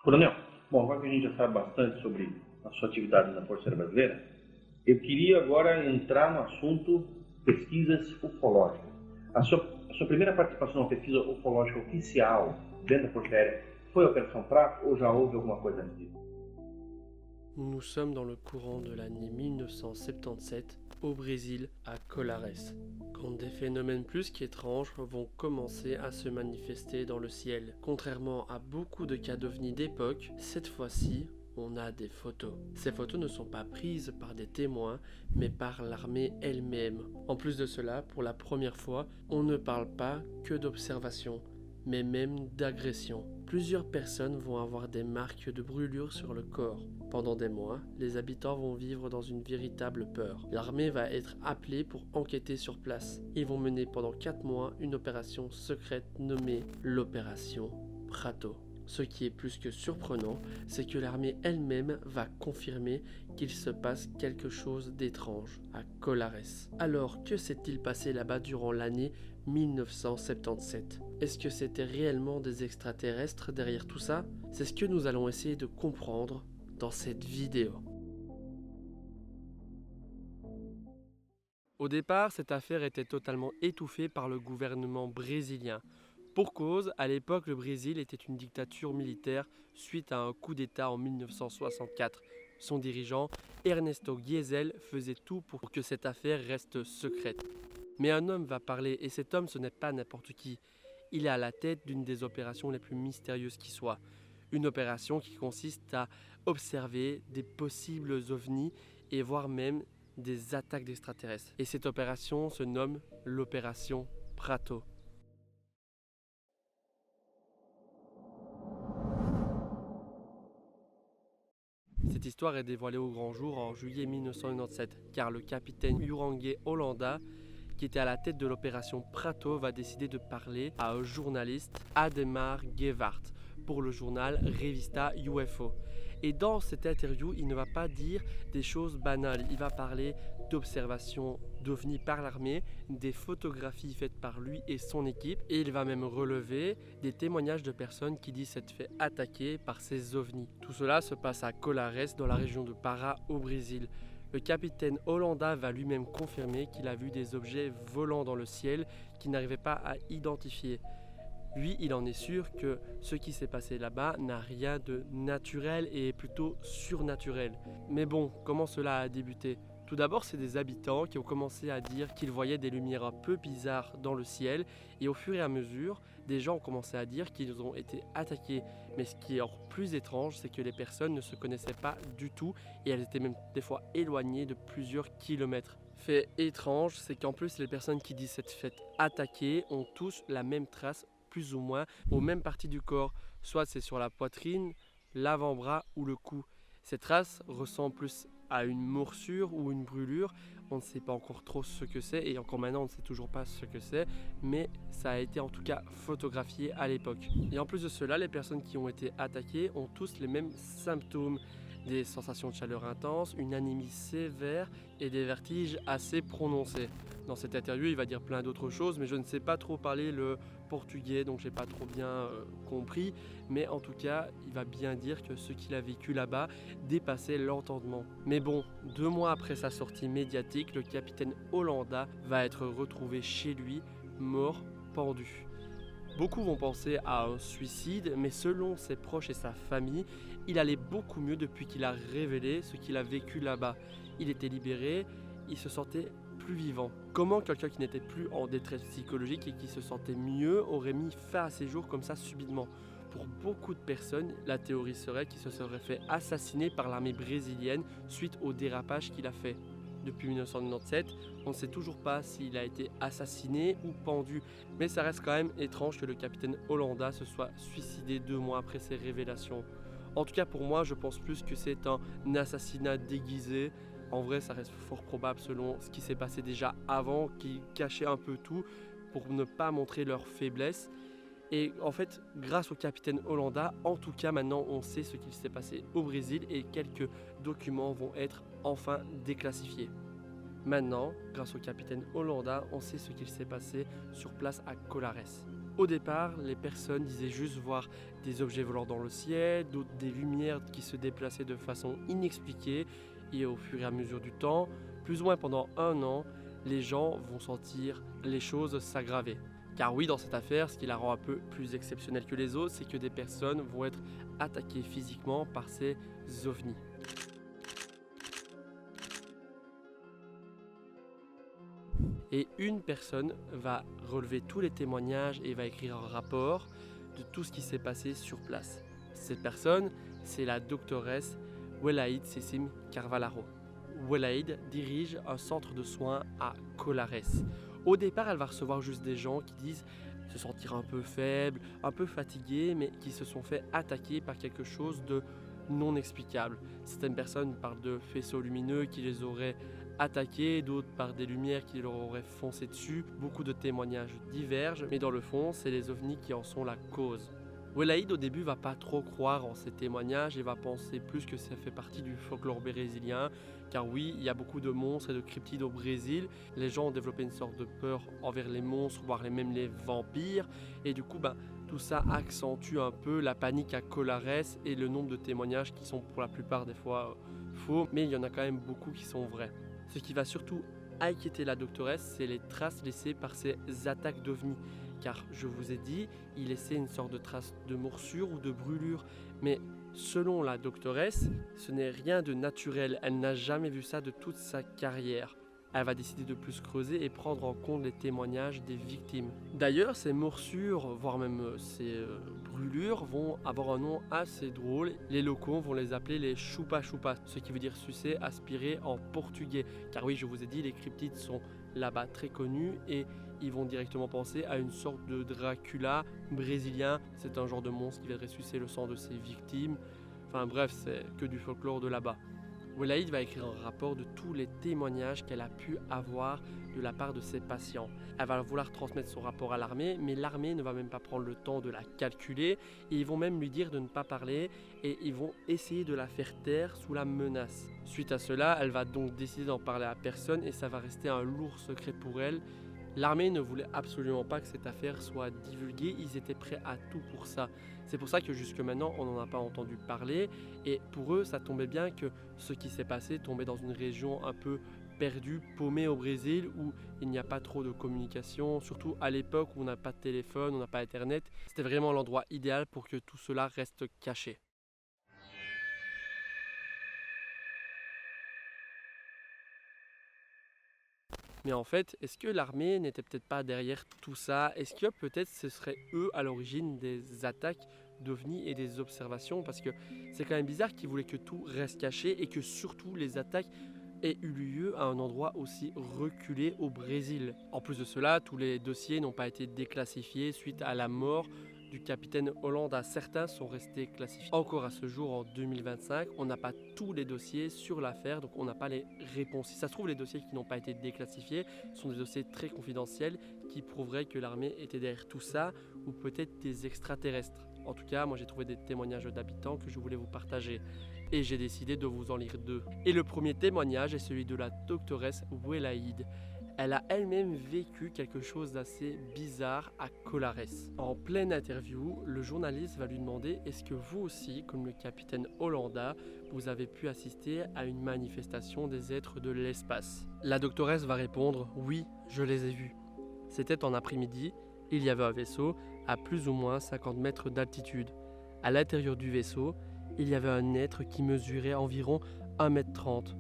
Coronel, bom, agora que a gente já sabe bastante sobre a sua atividade na Força Aérea Brasileira, eu queria agora entrar no assunto pesquisas ufológicas. A sua primeira participação na pesquisa ufológica oficial dentro da Força Aérea foi a Operação Prato ou já houve alguma coisa antes disso? Nous sommes dans le courant de l'année 1977 au Brésil, à Colares, quand des phénomènes plus qu'étranges vont commencer à se manifester dans le ciel. Contrairement à beaucoup de cas d'ovnis d'époque, cette fois-ci, on a des photos. Ces photos ne sont pas prises par des témoins, mais par l'armée elle-même. En plus de cela, pour la première fois, on ne parle pas que d'observation, mais même d'agression. Plusieurs personnes vont avoir des marques de brûlure sur le corps. Pendant des mois, les habitants vont vivre dans une véritable peur. L'armée va être appelée pour enquêter sur place. Ils vont mener pendant 4 mois une opération secrète nommée l'opération Prato. Ce qui est plus que surprenant, c'est que l'armée elle-même va confirmer qu'il se passe quelque chose d'étrange à Colares. Alors, que s'est-il passé là-bas durant l'année 1977? Est-ce que c'était réellement des extraterrestres derrière tout ça? C'est ce que nous allons essayer de comprendre dans cette vidéo. Au départ, cette affaire était totalement étouffée par le gouvernement brésilien. Pour cause, à l'époque, le Brésil était une dictature militaire suite à un coup d'État en 1964. Son dirigeant, Ernesto Geisel, faisait tout pour que cette affaire reste secrète. Mais un homme va parler, et cet homme, ce n'est pas n'importe qui. Il est à la tête d'une des opérations les plus mystérieuses qui soit. Une opération qui consiste à observer des possibles ovnis et voire même des attaques d'extraterrestres. Et cette opération se nomme l'opération Prato. Cette histoire est dévoilée au grand jour en juillet 1997, car le capitaine Jurangé Hollanda, qui était à la tête de l'opération Prato, va décider de parler à un journaliste, Ademar Guevart, pour le journal Revista UFO. Et dans cette interview, il ne va pas dire des choses banales, il va parler d'observations d'ovnis par l'armée, des photographies faites par lui et son équipe, et il va même relever des témoignages de personnes qui disent s'être fait attaquer par ces ovnis. Tout cela se passe à Colares, dans la région de Pará, au Brésil. Le capitaine Hollanda va lui-même confirmer qu'il a vu des objets volant dans le ciel qu'il n'arrivait pas à identifier. Lui, il en est sûr que ce qui s'est passé là-bas n'a rien de naturel et est plutôt surnaturel. Mais bon, comment cela a débuté? Tout d'abord, c'est des habitants qui ont commencé à dire qu'ils voyaient des lumières un peu bizarres dans le ciel, et au fur et à mesure, des gens ont commencé à dire qu'ils ont été attaqués. Mais ce qui est encore plus étrange, c'est que les personnes ne se connaissaient pas du tout, et elles étaient même des fois éloignées de plusieurs kilomètres. Fait étrange, c'est qu'en plus les personnes qui disent s'être fait attaquer ont tous la même trace plus ou moins aux mêmes parties du corps, soit c'est sur la poitrine, l'avant-bras ou le cou. Ces traces ressemblent plus à une morsure ou une brûlure, on ne sait pas encore trop ce que c'est et encore maintenant on ne sait toujours pas ce que c'est, mais ça a été en tout cas photographié à l'époque. Et en plus de cela, les personnes qui ont été attaquées ont tous les mêmes symptômes, des sensations de chaleur intense, une anémie sévère et des vertiges assez prononcés. Dans cette interview, il va dire plein d'autres choses, mais je ne sais pas trop parler le portugais, donc j'ai pas trop bien compris. Mais en tout cas, il va bien dire que ce qu'il a vécu là-bas dépassait l'entendement. Mais bon, 2 mois après sa sortie médiatique, le capitaine Hollanda va être retrouvé chez lui, mort, pendu. Beaucoup vont penser à un suicide, mais selon ses proches et sa famille, il allait beaucoup mieux depuis qu'il a révélé ce qu'il a vécu là-bas. Il était libéré, il se sentait plus vivant. Comment quelqu'un qui n'était plus en détresse psychologique et qui se sentait mieux aurait mis fin à ses jours comme ça subitement? Pour beaucoup de personnes, la théorie serait qu'il se serait fait assassiner par l'armée brésilienne suite au dérapage qu'il a fait. Depuis 1997, on ne sait toujours pas s'il a été assassiné ou pendu, mais ça reste quand même étrange que le capitaine Hollanda se soit suicidé 2 mois après ses révélations. En tout cas pour moi, je pense plus que c'est un assassinat déguisé. En vrai, ça reste fort probable selon ce qui s'est passé déjà avant, qui cachait un peu tout pour ne pas montrer leur faiblesse. Et en fait, grâce au capitaine Hollanda, en tout cas maintenant on sait ce qu'il s'est passé au Brésil et quelques documents vont être enfin déclassifiés. Maintenant, grâce au capitaine Hollanda, on sait ce qu'il s'est passé sur place à Colares. Au départ, les personnes disaient juste voir des objets volants dans le ciel, d'autres des lumières qui se déplaçaient de façon inexpliquée, et au fur et à mesure du temps, plus ou moins pendant 1 an, les gens vont sentir les choses s'aggraver. Car oui, dans cette affaire, ce qui la rend un peu plus exceptionnelle que les autres, c'est que des personnes vont être attaquées physiquement par ces ovnis. Et une personne va relever tous les témoignages et va écrire un rapport de tout ce qui s'est passé sur place. Cette personne, c'est la doctoresse Welaïd Sissim Carvalho. Welaïd dirige un centre de soins à Colares. Au départ, elle va recevoir juste des gens qui disent se sentir un peu faibles, un peu fatigués, mais qui se sont fait attaquer par quelque chose de non explicable. Certaines personnes parlent de faisceaux lumineux qui les auraient attaqués, d'autres par des lumières qui leur auraient foncé dessus. Beaucoup de témoignages divergent, mais dans le fond, c'est les ovnis qui en sont la cause. Welaïd au début va pas trop croire en ces témoignages et va penser plus que ça fait partie du folklore brésilien, car oui, il y a beaucoup de monstres et de cryptides au Brésil. Les gens ont développé une sorte de peur envers les monstres, voire même les vampires, et du coup, tout ça accentue un peu la panique à Colares et le nombre de témoignages qui sont pour la plupart des fois faux, mais il y en a quand même beaucoup qui sont vrais. Ce qui va surtout inquiéter la doctoresse, c'est les traces laissées par ces attaques d'ovnis. Car je vous ai dit, il laissait une sorte de trace de morsure ou de brûlure. Mais selon la doctoresse, ce n'est rien de naturel. Elle n'a jamais vu ça de toute sa carrière. Elle va décider de plus creuser et prendre en compte les témoignages des victimes. D'ailleurs, ces morsures, voire même ces brûlures, vont avoir un nom assez drôle. Les locaux vont les appeler les chupa-chupa, ce qui veut dire sucer, aspirer en portugais. Car oui, je vous ai dit, les cryptides sont là-bas très connus et ils vont directement penser à une sorte de Dracula brésilien. C'est un genre de monstre qui viendrait sucer le sang de ses victimes. Enfin bref, c'est que du folklore de là-bas. Welaïd va écrire un rapport de tous les témoignages qu'elle a pu avoir de la part de ses patients. Elle va vouloir transmettre son rapport à l'armée, mais l'armée ne va même pas prendre le temps de la calculer. Et ils vont même lui dire de ne pas parler et ils vont essayer de la faire taire sous la menace. Suite à cela, elle va donc décider d'en parler à personne et ça va rester un lourd secret pour elle. L'armée ne voulait absolument pas que cette affaire soit divulguée, ils étaient prêts à tout pour ça. C'est pour ça que jusque maintenant, on n'en a pas entendu parler. Et pour eux, ça tombait bien que ce qui s'est passé tombait dans une région un peu perdue, paumée au Brésil, où il n'y a pas trop de communication, surtout à l'époque où on n'a pas de téléphone, on n'a pas internet. C'était vraiment l'endroit idéal pour que tout cela reste caché. Mais en fait, est-ce que l'armée n'était peut-être pas derrière tout ça? Est-ce que peut-être ce serait eux à l'origine des attaques d'ovnis et des observations? Parce que c'est quand même bizarre qu'ils voulaient que tout reste caché et que surtout les attaques aient eu lieu à un endroit aussi reculé au Brésil. En plus de cela, tous les dossiers n'ont pas été déclassifiés suite à la mort du capitaine Holanda. Certains sont restés classifiés. Encore à ce jour, en 2025, on n'a pas tous les dossiers sur l'affaire, donc on n'a pas les réponses. Si ça se trouve, les dossiers qui n'ont pas été déclassifiés sont des dossiers très confidentiels qui prouveraient que l'armée était derrière tout ça, ou peut-être des extraterrestres. En tout cas, moi j'ai trouvé des témoignages d'habitants que je voulais vous partager. Et j'ai décidé de vous en lire 2. Et le premier témoignage est celui de la doctoresse Welaïd. Elle a elle-même vécu quelque chose d'assez bizarre à Colares. En pleine interview, le journaliste va lui demander « Est-ce que vous aussi, comme le capitaine Holanda, vous avez pu assister à une manifestation des êtres de l'espace ?» La doctoresse va répondre « Oui, je les ai vus. C'était en après-midi, il y avait un vaisseau à plus ou moins 50 mètres d'altitude. À l'intérieur du vaisseau, il y avait un être qui mesurait environ 1,30 m.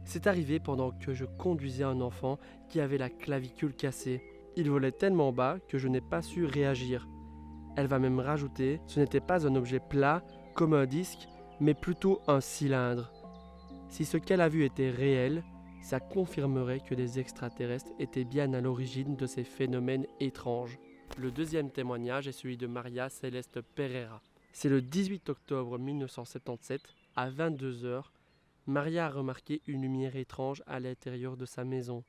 C'est arrivé pendant que je conduisais un enfant qui avait la clavicule cassée. Il volait tellement bas que je n'ai pas su réagir. Elle va même rajouter, ce n'était pas un objet plat comme un disque, mais plutôt un cylindre. Si ce qu'elle a vu était réel, ça confirmerait que les extraterrestres étaient bien à l'origine de ces phénomènes étranges. Le deuxième témoignage est celui de Maria Celeste Pereira. C'est le 18 octobre 1977, à 22 h, Maria a remarqué une lumière étrange à l'intérieur de sa maison.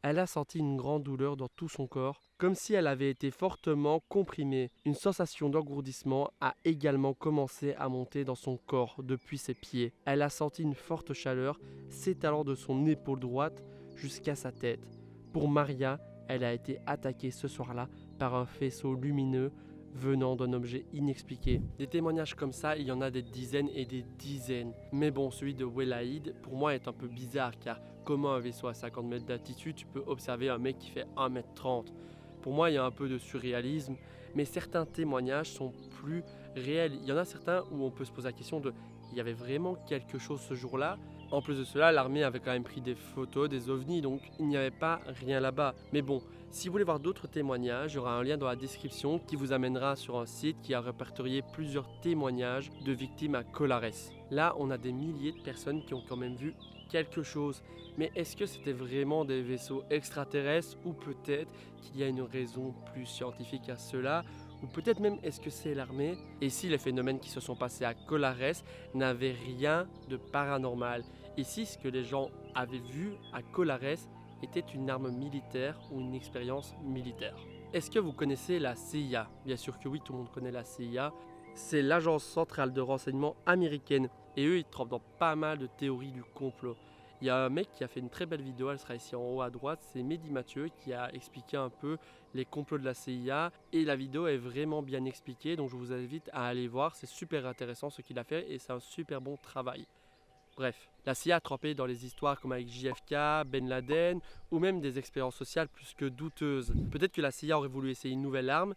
Elle a senti une grande douleur dans tout son corps, comme si elle avait été fortement comprimée. Une sensation d'engourdissement a également commencé à monter dans son corps depuis ses pieds. Elle a senti une forte chaleur s'étalant de son épaule droite jusqu'à sa tête. Pour Maria, elle a été attaquée ce soir-là par un faisceau lumineux venant d'un objet inexpliqué. Des témoignages comme ça, il y en a des dizaines et des dizaines. Mais bon, celui de Welaïd, pour moi, est un peu bizarre, car comment un vaisseau à 50 mètres d'altitude, tu peux observer un mec qui fait 1,30 m? Pour moi, il y a un peu de surréalisme, mais certains témoignages sont plus réels. Il y en a certains où on peut se poser la question de il y avait vraiment quelque chose ce jour-là. En plus de cela, l'armée avait quand même pris des photos des ovnis, donc il n'y avait pas rien là-bas. Mais bon, si vous voulez voir d'autres témoignages, il y aura un lien dans la description qui vous amènera sur un site qui a répertorié plusieurs témoignages de victimes à Colares. Là, on a des milliers de personnes qui ont quand même vu quelque chose. Mais est-ce que c'était vraiment des vaisseaux extraterrestres ou peut-être qu'il y a une raison plus scientifique à cela? Ou peut-être même est-ce que c'est l'armée? Et si les phénomènes qui se sont passés à Colares n'avaient rien de paranormal? Et si ce que les gens avaient vu à Colares était une arme militaire ou une expérience militaire? Est-ce que vous connaissez la CIA? Bien sûr que oui, tout le monde connaît la CIA. C'est l'agence centrale de renseignement américaine. Et eux, ils trempent dans pas mal de théories du complot. Il y a un mec qui a fait une très belle vidéo, elle sera ici en haut à droite, c'est Mehdi Mathieu qui a expliqué un peu les complots de la CIA. Et la vidéo est vraiment bien expliquée, donc je vous invite à aller voir, c'est super intéressant ce qu'il a fait et c'est un super bon travail. Bref, la CIA a trempé dans les histoires comme avec JFK, Ben Laden ou même des expériences sociales plus que douteuses. Peut-être que la CIA aurait voulu essayer une nouvelle arme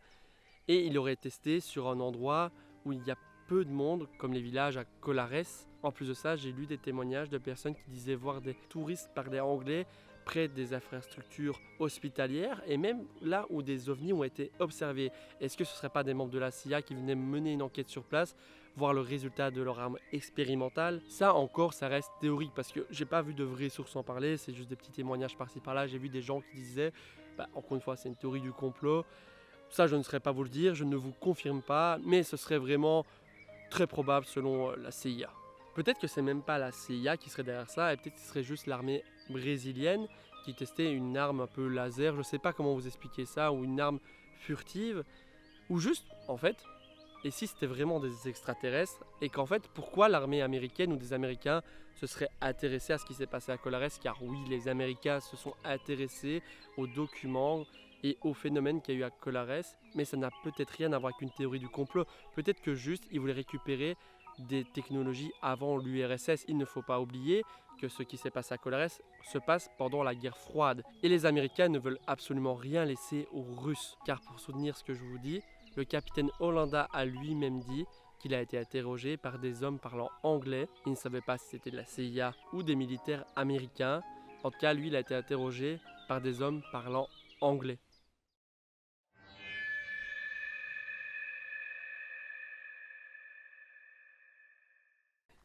et il aurait testé sur un endroit où il y a peu de monde, comme les villages à Colares. En plus de ça, j'ai lu des témoignages de personnes qui disaient voir des touristes parler anglais près des infrastructures hospitalières et même là où des ovnis ont été observés. Est-ce que ce ne serait pas des membres de la CIA qui venaient mener une enquête sur place, voir le résultat de leur arme expérimentale? Ça encore, ça reste théorique parce que j'ai pas vu de vraies sources en parler, c'est juste des petits témoignages par-ci par-là. J'ai vu des gens qui disaient, encore une fois, c'est une théorie du complot. Ça, je ne saurais pas vous le dire, je ne vous confirme pas, mais ce serait vraiment très probable selon la CIA. Peut-être que c'est même pas la CIA qui serait derrière ça, et peut-être que ce serait juste l'armée brésilienne qui testait une arme un peu laser, je ne sais pas comment vous expliquer ça, ou une arme furtive, ou juste, en fait, et si c'était vraiment des extraterrestres, et qu'en fait, pourquoi l'armée américaine ou des Américains se seraient intéressés à ce qui s'est passé à Colares? Car oui, les Américains se sont intéressés aux documents et aux phénomènes qu'il y a eu à Colares, mais ça n'a peut-être rien à voir avec une théorie du complot. Peut-être que juste, ils voulaient récupérer des technologies avant l'URSS. Il ne faut pas oublier que ce qui s'est passé à Colares se passe pendant la guerre froide. Et les Américains ne veulent absolument rien laisser aux Russes. Car pour soutenir ce que je vous dis, le capitaine Holanda a lui-même dit qu'il a été interrogé par des hommes parlant anglais. Il ne savait pas si c'était de la CIA ou des militaires américains. En tout cas, lui, il a été interrogé par des hommes parlant anglais.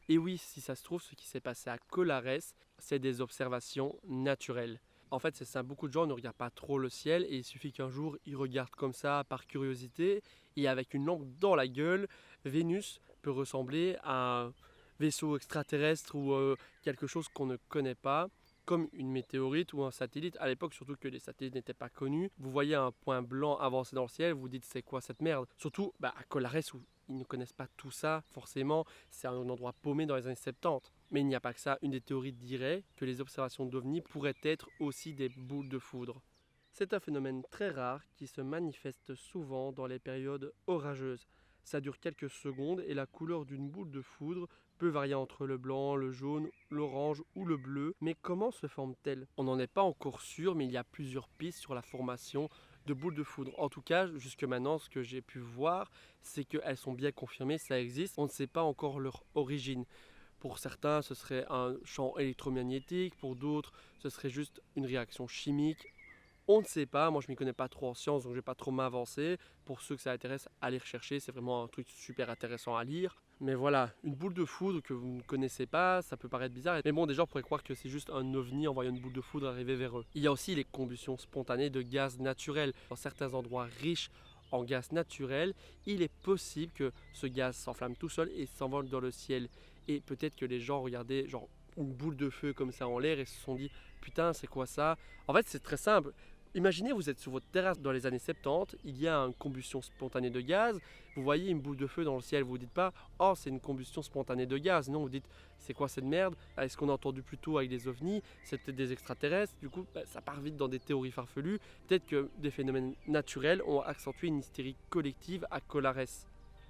Et oui, si ça se trouve, ce qui s'est passé à Colares, c'est des observations naturelles. En fait, c'est ça, beaucoup de gens ne regardent pas trop le ciel et il suffit qu'un jour, ils regardent comme ça par curiosité et avec une lampe dans la gueule, Vénus peut ressembler à un vaisseau extraterrestre ou quelque chose qu'on ne connaît pas, comme une météorite ou un satellite. À l'époque, surtout que les satellites n'étaient pas connus, vous voyez un point blanc avancer dans le ciel, vous dites c'est quoi cette merde? Surtout à Colares où ils ne connaissent pas tout ça, forcément, c'est un endroit paumé dans les années 70. Mais il n'y a pas que ça, une des théories dirait que les observations d'ovnis pourraient être aussi des boules de foudre. C'est un phénomène très rare qui se manifeste souvent dans les périodes orageuses. Ça dure quelques secondes et la couleur d'une boule de foudre peut varier entre le blanc, le jaune, l'orange ou le bleu. Mais comment se forme-t-elle? On n'en est pas encore sûr, mais il y a plusieurs pistes sur la formation de boules de foudre. En tout cas, jusque maintenant, ce que j'ai pu voir, c'est qu'elles sont bien confirmées, ça existe. On ne sait pas encore leur origine. Pour certains, ce serait un champ électromagnétique, pour d'autres, ce serait juste une réaction chimique. On ne sait pas, moi je ne m'y connais pas trop en sciences, donc je ne vais pas trop m'avancer. Pour ceux que ça intéresse, allez rechercher, c'est vraiment un truc super intéressant à lire. Mais voilà, une boule de foudre que vous ne connaissez pas, ça peut paraître bizarre. Mais bon, des gens pourraient croire que c'est juste un ovni en voyant une boule de foudre arriver vers eux. Il y a aussi les combustions spontanées de gaz naturel. Dans certains endroits riches en gaz naturel, il est possible que ce gaz s'enflamme tout seul et s'envole dans le ciel. Et peut-être que les gens regardaient genre une boule de feu comme ça en l'air et se sont dit putain c'est quoi ça? En fait c'est très simple. Imaginez, vous êtes sur votre terrasse dans les années 70, il y a une combustion spontanée de gaz, vous voyez une boule de feu dans le ciel, vous ne dites pas « Oh, c'est une combustion spontanée de gaz », non, vous dites « C'est quoi cette merde? Est-ce qu'on a entendu plus tôt avec des ovnis? C'est peut-être des extraterrestres ?» Du coup, ça part vite dans des théories farfelues. Peut-être que des phénomènes naturels ont accentué une hystérie collective à Colares.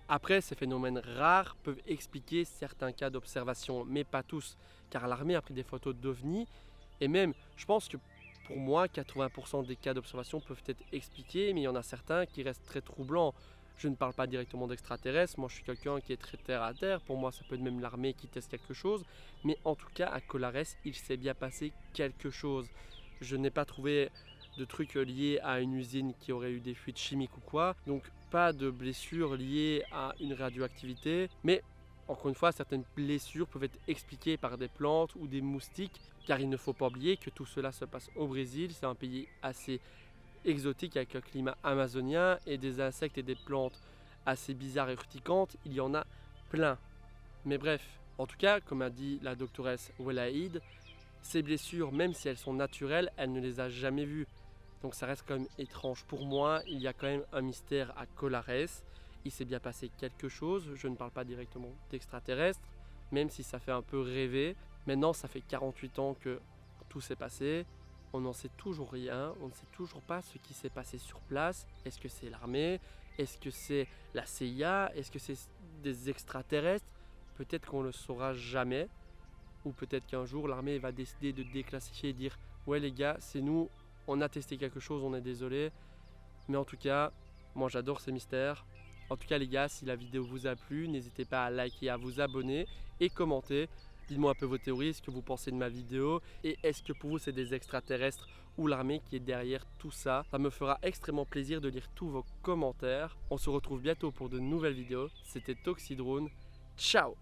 Après, ces phénomènes rares peuvent expliquer certains cas d'observation, mais pas tous, car l'armée a pris des photos d'ovnis, et même, je pense que pour moi, 80% des cas d'observation peuvent être expliqués, mais il y en a certains qui restent très troublants. Je ne parle pas directement d'extraterrestres, moi je suis quelqu'un qui est très terre à terre, pour moi ça peut être même l'armée qui teste quelque chose, mais en tout cas à Colares, il s'est bien passé quelque chose. Je n'ai pas trouvé de trucs liés à une usine qui aurait eu des fuites chimiques ou quoi, donc pas de blessures liées à une radioactivité, mais encore une fois, certaines blessures peuvent être expliquées par des plantes ou des moustiques, car il ne faut pas oublier que tout cela se passe au Brésil, c'est un pays assez exotique avec un climat amazonien et des insectes et des plantes assez bizarres et urticantes, il y en a plein. Mais bref, en tout cas, comme a dit la doctoresse Welaïd, ces blessures, même si elles sont naturelles, elle ne les a jamais vues. Donc ça reste quand même étrange. Pour moi, il y a quand même un mystère à Colares. Il s'est bien passé quelque chose. Je ne parle pas directement d'extraterrestres, même si ça fait un peu rêver. Maintenant, ça fait 48 ans que tout s'est passé. On n'en sait toujours rien. On ne sait toujours pas ce qui s'est passé sur place. Est-ce que c'est l'armée? Est-ce que c'est la CIA? Est-ce que c'est des extraterrestres? Peut-être qu'on ne le saura jamais. Ou peut-être qu'un jour, l'armée va décider de déclassifier et dire « Ouais les gars, c'est nous, on a testé quelque chose, on est désolé. » Mais en tout cas, moi j'adore ces mystères. En tout cas les gars, si la vidéo vous a plu, n'hésitez pas à liker, à vous abonner et commenter. Dites-moi un peu vos théories, ce que vous pensez de ma vidéo et est-ce que pour vous c'est des extraterrestres ou l'armée qui est derrière tout ça. Ça me fera extrêmement plaisir de lire tous vos commentaires. On se retrouve bientôt pour de nouvelles vidéos. C'était Toxidrone. Ciao!